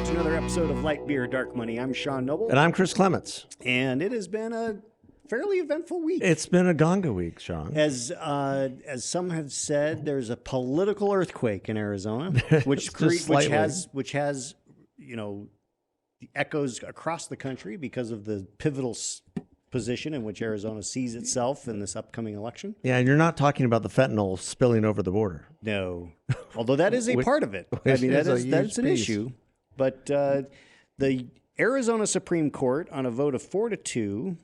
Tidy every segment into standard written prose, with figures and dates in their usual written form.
to another episode of Light Beer, Dark Money. I'm Sean Noble. And I'm Chris Clements. And it has been a fairly eventful week. It's been a Gonga week, Sean. As some have said, there's a political earthquake in Arizona, which has echoes across the country because of the pivotal position in which Arizona sees itself in this upcoming election. Yeah, and you're not talking about the fentanyl spilling over the border. No, although that is a part of it. I mean, that's an issue. But the Arizona Supreme Court, on a vote of 4-2,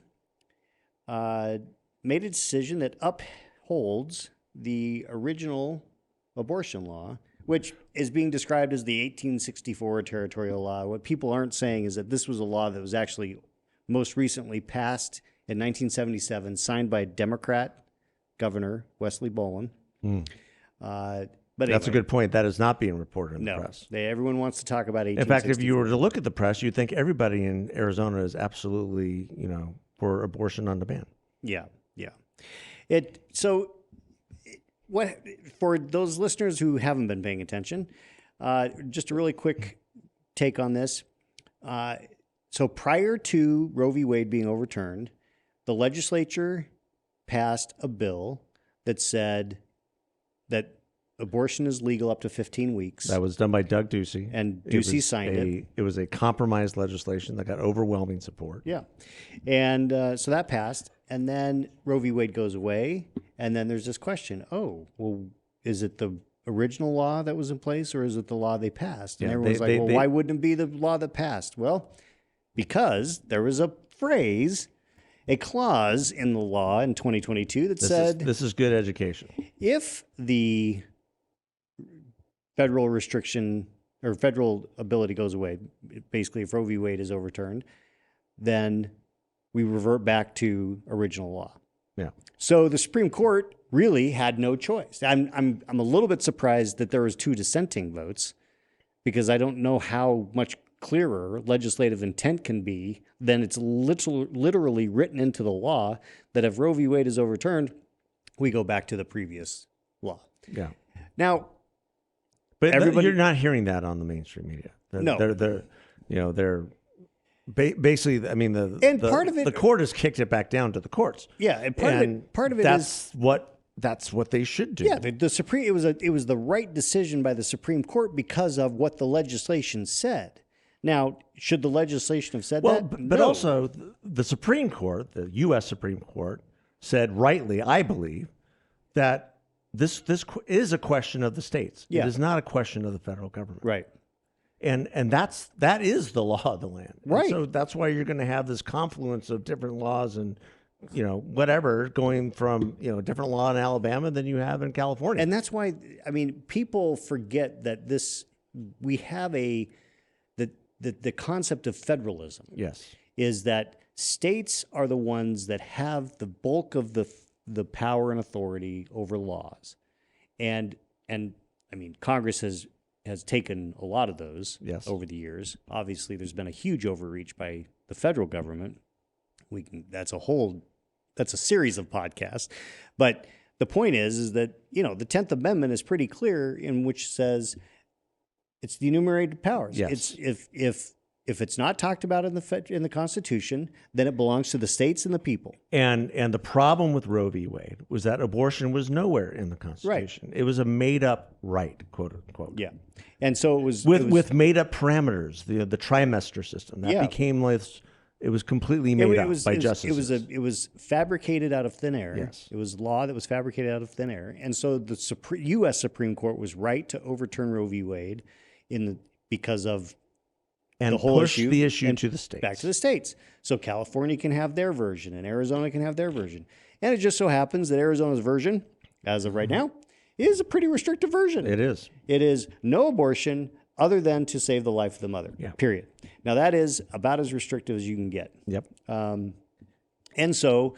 made a decision that upholds the original abortion law, which is being described as the 1864 territorial law. What people aren't saying is that this was a law that was actually most recently passed in 1977, signed by Democrat Governor Wesley Bolin. But that's anyway, a good point. That is not being reported in the press. Everyone wants to talk about 1864. In fact, if you were to look at the press, you'd think everybody in Arizona is absolutely, for abortion on demand. Yeah. What for those listeners who haven't been paying attention, just a really quick take on this. So prior to Roe v. Wade being overturned, the legislature passed a bill that said that abortion is legal up to 15 weeks. That was done by Doug Ducey. And Ducey signed it. It was a compromised legislation that got overwhelming support. Yeah. And so that passed. And then Roe v. Wade goes away. And then there's this question, is it the original law that was in place or is it the law they passed? And everyone's why wouldn't it be the law that passed? Well, because there was a clause in the law in 2022 that said... This is good education. If the federal restriction or federal ability goes away, basically if Roe v. Wade is overturned, then we revert back to original law. Yeah. So the Supreme Court really had no choice. I'm a little bit surprised that there was 2 dissenting votes, because I don't know how much clearer legislative intent can be than it's literally written into the law that if Roe v. Wade is overturned, we go back to the previous law. Yeah. Now, but you're not hearing that on the mainstream media. They're basically. I mean, part of it, the court has kicked it back down to the courts. Yeah, and part of it that's what they should do. Yeah, the Supreme. It was the right decision by the Supreme Court because of what the legislation said. Now, should the legislation have said that? But no. Also the Supreme Court, the U.S. Supreme Court, said rightly, I believe, that this is a question of the states. Yeah. It is not a question of the federal government. Right. And that is the law of the land. Right. And so that's why you're going to have this confluence of different laws and whatever going from different law in Alabama than you have in California. And that's why people forget that we have the concept of federalism. Yes. Is that states are the ones that have the bulk of the power and authority over laws. And Congress has taken a lot of those over the years. Obviously, there's been a huge overreach by the federal government. That's a series of podcasts. But the point is that, the 10th Amendment is pretty clear, in which says it's the enumerated powers. Yes. If it's not talked about in the Constitution, then it belongs to the states and the people. And the problem with Roe v. Wade was that abortion was nowhere in the Constitution. Right. It was a made-up right, quote unquote. Yeah, and so it was with made-up parameters. The trimester system that became like it was completely made up by justices. It was fabricated out of thin air. Yes. It was law that was fabricated out of thin air, and so the U.S. Supreme Court was right to overturn Roe v. Wade because of. And the whole push the issue to the states. Back to the states. So California can have their version and Arizona can have their version. And it just so happens that Arizona's version, as of right now, is a pretty restrictive version. It is. It is no abortion other than to save the life of the mother, period. Now, that is about as restrictive as you can get. Yep. And so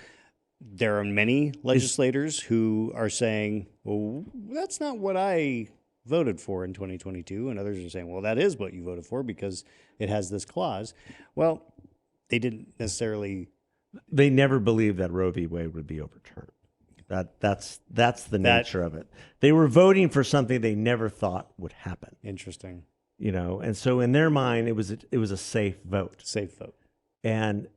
there are many legislators who are saying, well, that's not what I voted for in 2022, and others are saying, well, that is what you voted for because it has this clause. Well, they didn't necessarily. They never believed that Roe v. Wade would be overturned. That's the nature of it. They were voting for something they never thought would happen. Interesting. and so in their mind, it was a safe vote. Safe vote. And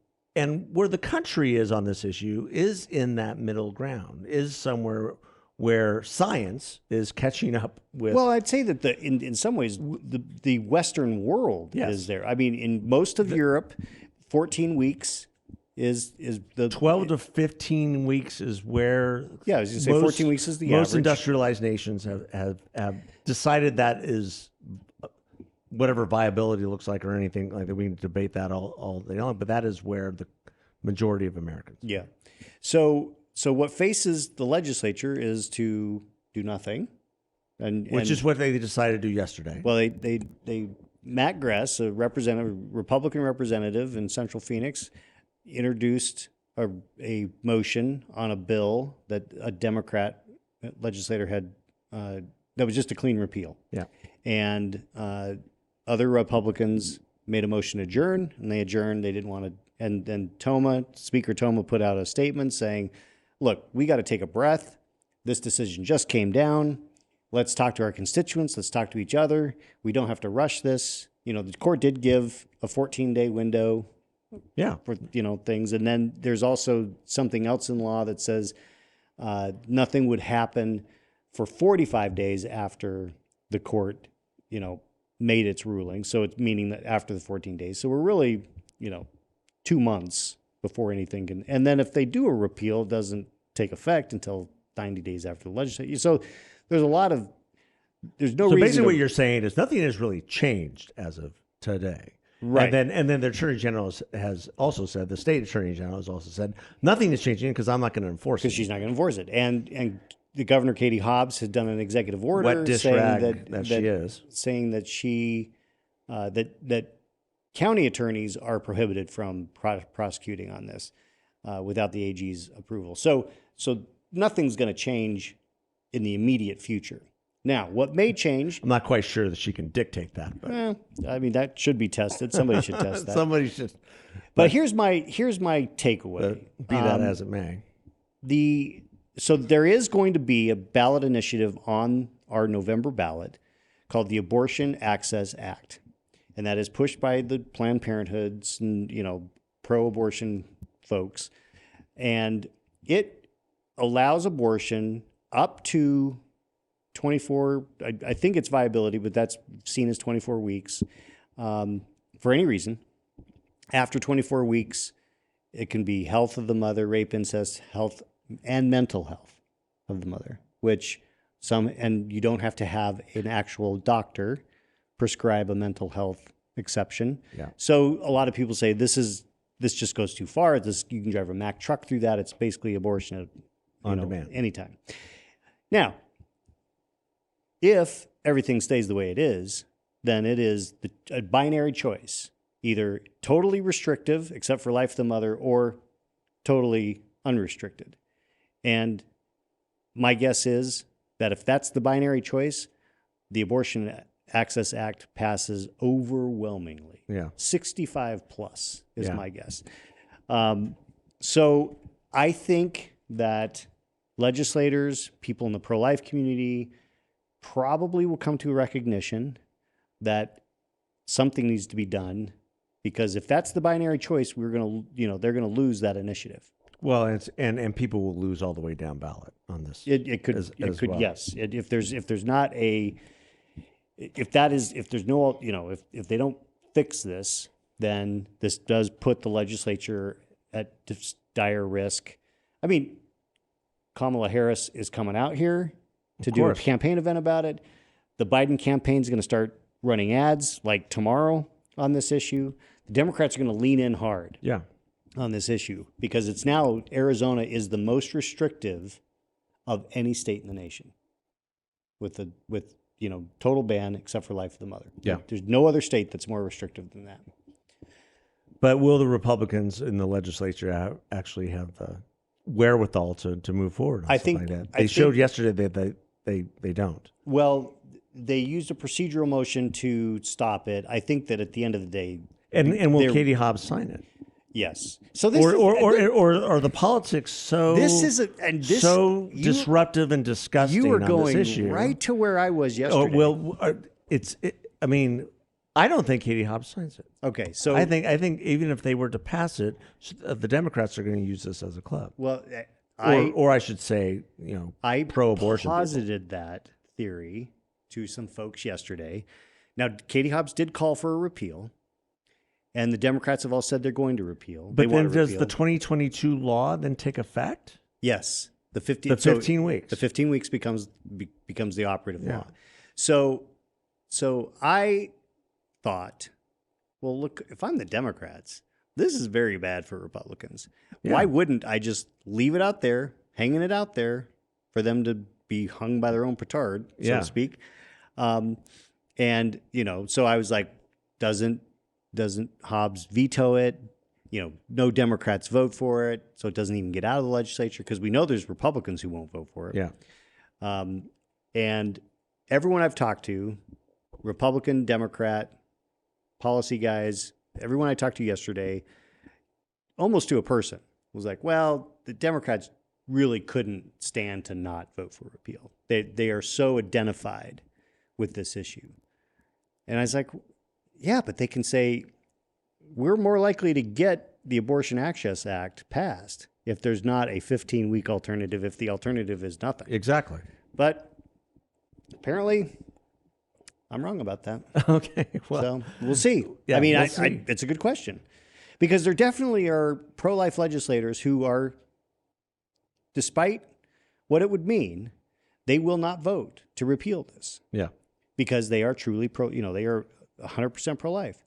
where the country is on this issue is in that middle ground, is somewhere where science is catching up with. Well, I'd say that in some ways the Western world is there. I mean, in most of Europe, 14 weeks is the 12 to 15 weeks is where. Yeah, I was going to say 14 weeks is the average. Most industrialized nations have decided that is whatever viability looks like or anything like that. We can debate that all day long, but that is where the majority of Americans. Yeah. So what faces the legislature is to do nothing, which is what they decided to do yesterday. Well, they Matt Gress, a Republican representative in Central Phoenix, introduced a motion on a bill that a Democrat legislator had that was just a clean repeal. Yeah, and other Republicans made a motion to adjourn, and they adjourned. They didn't want to, and then Speaker Toma put out a statement saying, look, we got to take a breath. This decision just came down. Let's talk to our constituents. Let's talk to each other. We don't have to rush this. The court did give a 14-day window for, things. And then there's also something else in law that says nothing would happen for 45 days after the court, made its ruling. So it's meaning that after the 14 days. So we're really, 2 months before anything can, and then if they do a repeal, it doesn't take effect until 90 days after the legislature. So there's no reason. So basically what you're saying is nothing has really changed as of today. Right. And then the Attorney General has also said, the State Attorney General has also said, nothing is changing because I'm not going to enforce it. Because she's not going to enforce it. And the Governor Katie Hobbs has done an executive order wet dish saying rag that she is. Saying that she, that county attorneys are prohibited from prosecuting on this without the AG's approval. So nothing's going to change in the immediate future. Now, what may change? I'm not quite sure that she can dictate that. But. That should be tested. Somebody should test that. Somebody should. But here's my takeaway. Be that as it may. So there is going to be a ballot initiative on our November ballot called the Abortion Access Act. And that is pushed by the Planned Parenthoods and, pro-abortion folks. And it allows abortion up to 24, I think it's viability, but that's seen as 24 weeks for any reason. After 24 weeks, it can be health of the mother, rape, incest, health, and mental health of the mother, and you don't have to have an actual doctor prescribe a mental health exception. Yeah. So a lot of people say this just goes too far. You can drive a Mack truck through that. It's basically abortion on demand anytime. Now, if everything stays the way it is, then it is a binary choice, either totally restrictive except for life of the mother or totally unrestricted. And my guess is that if that's the binary choice, the Abortion Access Act passes overwhelmingly. Yeah. 65 plus is my guess. So I think that legislators, people in the pro-life community, probably will come to a recognition that something needs to be done, because if that's the binary choice, they're going to lose that initiative. Well, and people will lose all the way down ballot on this. It could well. Yes. If there's they don't fix this, then this does put the legislature at dire risk. I mean, Kamala Harris is coming out here to do a campaign event about it. The Biden campaign is going to start running ads like tomorrow on this issue. The Democrats are going to lean in hard. Yeah. On this issue, because it's now Arizona is the most restrictive of any state in the nation, with total ban except for life of the mother. Yeah, there's no other state that's more restrictive than that. But will the Republicans in the legislature actually have the wherewithal to move forward? I think like that? They showed yesterday that they don't. Well, they used a procedural motion to stop it. I think that at the end of the day, and will Katie Hobbs sign it? Yes. So this or the politics so disruptive and disgusting. You were on going this issue. right to where I was yesterday. I mean, I don't think Katie Hobbs signs it. Okay, so I think even if they were to pass it, the Democrats are going to use this as a club. well, Or I should say, I pro-abortion people. posited that theory to some folks yesterday. Now, Katie Hobbs did call for a repeal, and the Democrats have all said they're going to repeal. But then does the 2022 law then take effect? Yes, the 15 weeks. The 15 weeks becomes the operative law. So I thought, well, look, if I'm the Democrats, this is very bad for Republicans. Yeah. Why wouldn't I just leave it out there, hanging it out there for them to be hung by their own petard, so to speak? And, so I was like, doesn't Hobbs veto it? No Democrats vote for it, so it doesn't even get out of the legislature, because we know there's Republicans who won't vote for it. Yeah. And everyone I've talked to, Republican, Democrat, policy guys, everyone I talked to yesterday, almost to a person, was like, well, the Democrats really couldn't stand to not vote for repeal. They are so identified with this issue. And I was like, yeah, but they can say, we're more likely to get the Abortion Access Act passed if there's not a 15-week alternative, if the alternative is nothing. Exactly. But apparently, I'm wrong about that. Okay. Well, so we'll see. Yeah, I mean, we'll see. it's a good question, because there definitely are pro-life legislators who are, despite what it would mean, they will not vote to repeal this. Yeah. Because they are truly they are 100% pro-life.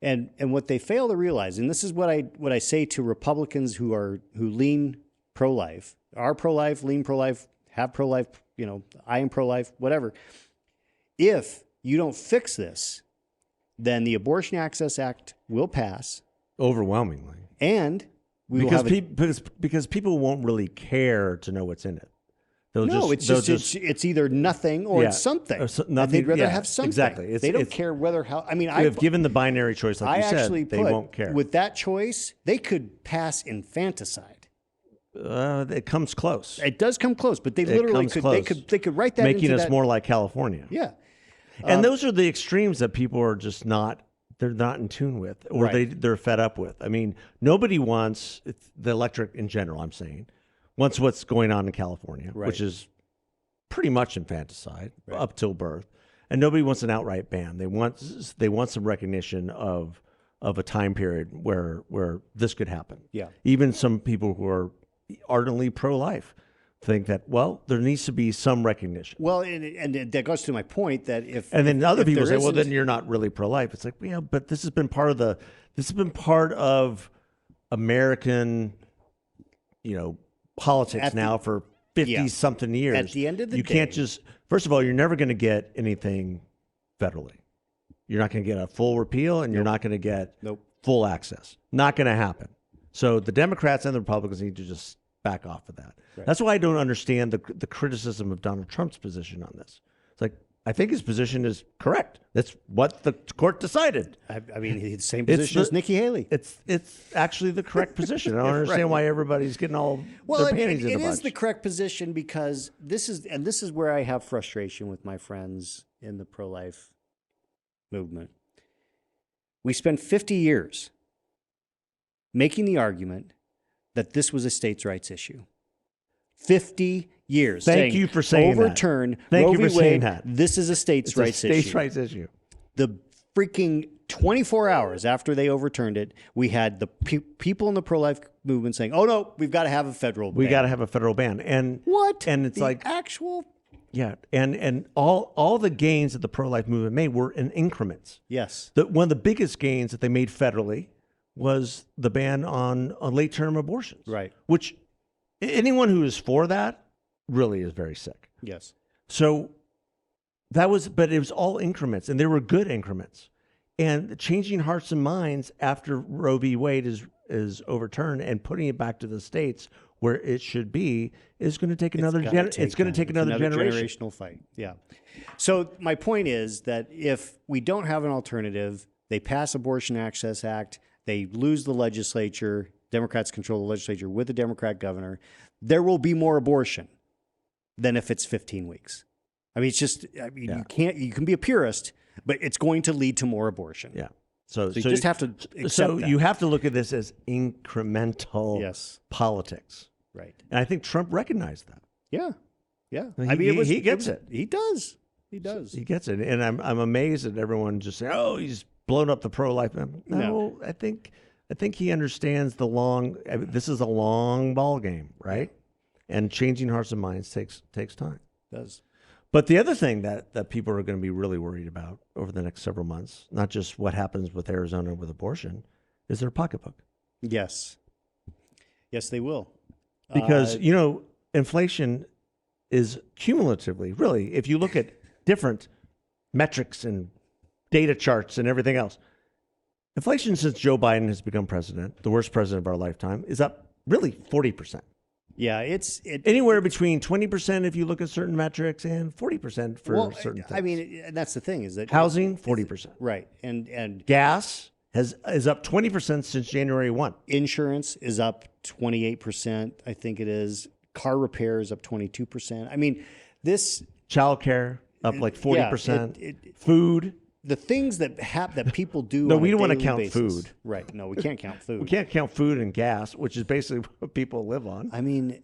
And what they fail to realize, and this is what I say to Republicans who lean pro-life, are pro-life, lean pro-life, have pro-life, I am pro-life, whatever. If you don't fix this, then the Abortion Access Act will pass Overwhelmingly. and because people won't really care to know what's in it. It's either nothing or it's something. Or nothing. And they'd rather have something. Exactly. They don't care whether how. I mean, if given the binary choice, like you said, they won't care. With that choice, they could pass infanticide. It comes close. It does come close, but they literally could. Close. They could write that making into us that. more like California. Yeah. And those are the extremes that people are just not. They're not in tune with, or they're fed up with. I mean, nobody wants the electorate in general. I'm saying, wants what's going on in California, which is pretty much infanticide up till birth, and nobody wants an outright ban. They want some recognition of a time period where this could happen. Yeah. Even some people who are ardently pro-life think that, well, there needs to be some recognition. Well, and that goes to my point that and then other people say, well, then you're not really pro-life. It's like, yeah, but this has been part of American, politics now for 50 something years. At the end of the day, you can't just, first of all, you're never going to get anything federally. You're not going to get a full repeal, and you're not going to get full access. Not going to happen. So the Democrats and the Republicans need to just back off of that. Right. That's why I don't understand the criticism of Donald Trump's position on this. It's like, I think his position is correct. That's what the court decided. I mean, he's the same position as Nikki Haley. It's actually the correct position. I don't understand why everybody's getting all their panties in a bunch. It is the correct position, because this is where I have frustration with my friends in the pro-life movement. We spent 50 years making the argument that this was a states' rights issue. 50 years. Thank you for saying overturn that. Roe v. Wade. This is a states' rights issue. States' rights issue. The freaking 24 hours after they overturned it, we had the people in the pro-life movement saying, "Oh no, we've got to have a federal ban. We got to have a federal ban." And what? And it's and all the gains that the pro-life movement made were in increments. Yes. One of the biggest gains that they made federally was the ban on late-term abortions. Right. Which anyone who is for that really is very sick. Yes. So but it was all increments, and they were good increments. And changing hearts and minds after Roe v. Wade is overturned and putting it back to the states where it should be is going to take another generation. Generational fight. Yeah. So my point is that if we don't have an alternative, they pass Abortion Access Act, they lose the legislature, Democrats control the legislature with a Democrat governor, there will be more abortion than if it's 15 weeks. I mean, it's just, you can be a purist, but it's going to lead to more abortion. Yeah. So you just have to accept So that. you have to look at this as incremental politics. Right. And I think Trump recognized that. Yeah. Yeah. He gets it. He does. He does. He gets it. And I'm amazed at everyone just saying, "Oh, he's blown up the pro-life." No, I think he understands this is a long ball game, right? And changing hearts and minds takes time. It does. But the other thing that people are going to be really worried about over the next several months, not just what happens with Arizona with abortion, is their pocketbook. Yes. Yes, they will. Because, inflation is cumulatively, really, if you look at different metrics and data charts and everything else, inflation since Joe Biden has become president, the worst president of our lifetime, is up really 40%. Yeah, it's anywhere between 20% if you look at certain metrics and 40% for certain things. I mean, and that's the thing is that housing 40%, right, and gas is up 20% since January 1. Insurance is up 28%, I think it is. Car repairs up 22%. I mean, this childcare up like 40%. Food. The things that people do. No, on we a don't want to daily count basis. food. Right? No, we can't count food. We can't count food and gas, which is basically what people live on. I mean,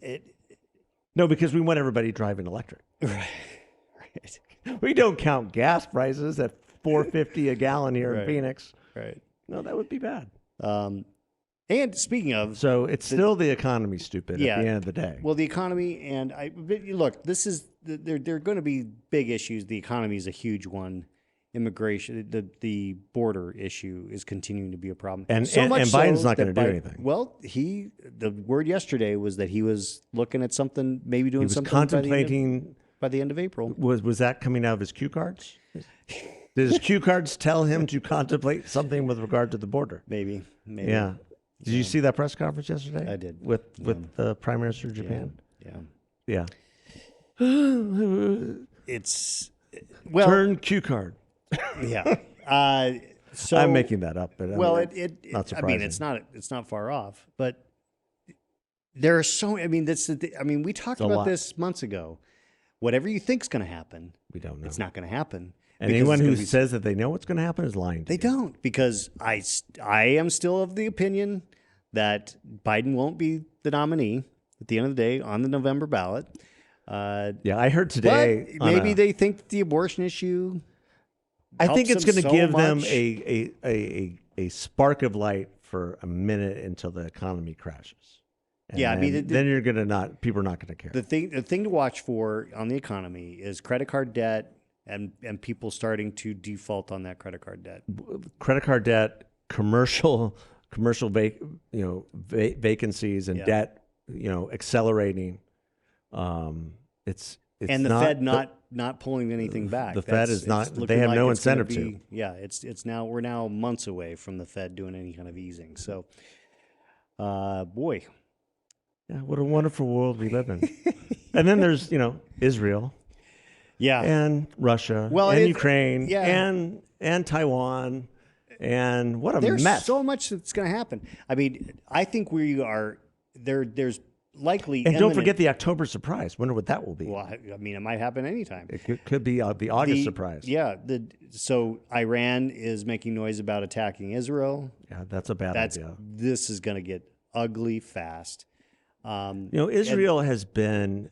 No, because we want everybody driving electric. Right. We don't count gas prices at $4.50 a gallon here in Phoenix. Right. No, that would be bad. And speaking of, so it's still the economy, stupid. At the end of the day. Well, the economy and look. This is there are going to be big issues. The economy is a huge one. Immigration, the border issue is continuing to be a problem. And Biden's not going to do anything. Well, the word yesterday was that he was looking at something, maybe doing something contemplating by the end of April. Was that coming out of his cue cards? Did his cue cards tell him to contemplate something with regard to the border? Maybe. Yeah. Did you see that press conference yesterday? I did. With the Prime Minister of Japan? Yeah. It's turn cue card. Yeah. So I'm making that up, but not surprising. I mean, it's not far off, but there are so. I mean, we talked about this months ago. Whatever you think's going to happen, we don't know. It's not going to happen. And anyone who says that they know what's going to happen is lying. They don't, because I am still of the opinion that Biden won't be the nominee at the end of the day on the November ballot. I heard today. But maybe they think the abortion issue. I think it's going to give them much. a spark of light for a minute until the economy crashes. And then you're going to people are not going to care. The thing to watch for on the economy is credit card debt and people starting to default on that credit card debt. Credit card debt, commercial vacancies and debt, accelerating. It's and the Fed not pulling anything back. The Fed is not. They have no incentive to. Yeah, we're now months away from the Fed doing any kind of easing. So, boy. Yeah, what a wonderful world we live in. And then there's Israel. Yeah. And Russia. And Ukraine. Yeah. And Taiwan. And what a mess. There's so much that's going to happen. I mean, I think we are there. There's likely. And don't forget the October surprise. Wonder what that will be. Well, I mean, it might happen anytime. It could be the August surprise. Yeah. So Iran is making noise about attacking Israel. Yeah, that's a bad idea. This is going to get ugly fast. Israel has been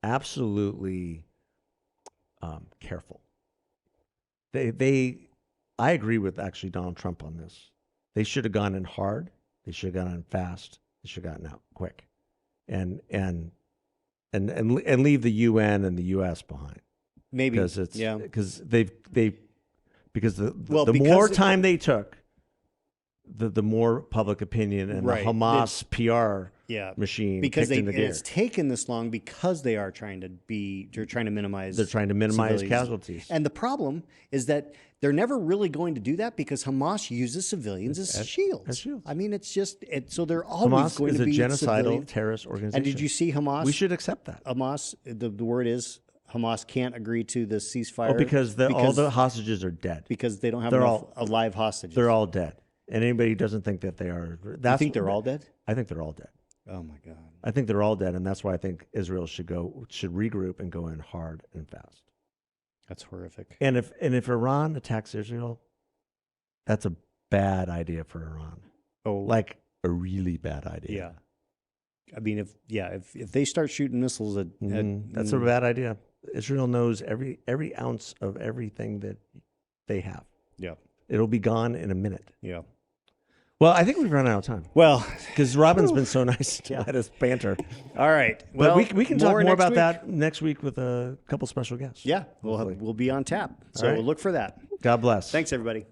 absolutely careful. I agree with actually Donald Trump on this. They should have gone in hard. They should have gone in fast. They should have gotten out quick, and leave the UN and the US behind. Maybe because the more time they took, the more public opinion and the Hamas PR machine because kicked into gear. It's taken this long because they are trying to minimize. They're trying to minimize casualties. And the problem is that they're never really going to do that because Hamas uses civilians as shields. I mean, it's just so they're always going to be Hamas is a genocidal civilians. Terrorist organization. And did you see Hamas? We should accept that. Hamas. The word is Hamas can't agree to the ceasefire because all the hostages are dead. Because they don't have enough alive hostages. They're all dead. And anybody who doesn't think that they are, you think they're all dead? I think they're all dead. Oh my God! I think they're all dead, and that's why I think Israel should regroup and go in hard and fast. That's horrific. And if Iran attacks Israel, that's a bad idea for Iran. Oh, Like a really bad idea. yeah. I mean, if they start shooting missiles at that's a bad idea. Israel knows every ounce of everything that they have. Yeah. It'll be gone in a minute. Yeah. Well, I think we've run out of time. Well, because Robin's been so nice to let us banter. All right. Well, Well, we can talk more about week. that next week with a couple special guests. Yeah, we'll be on tap. So All right. look for that. God bless. Thanks, everybody.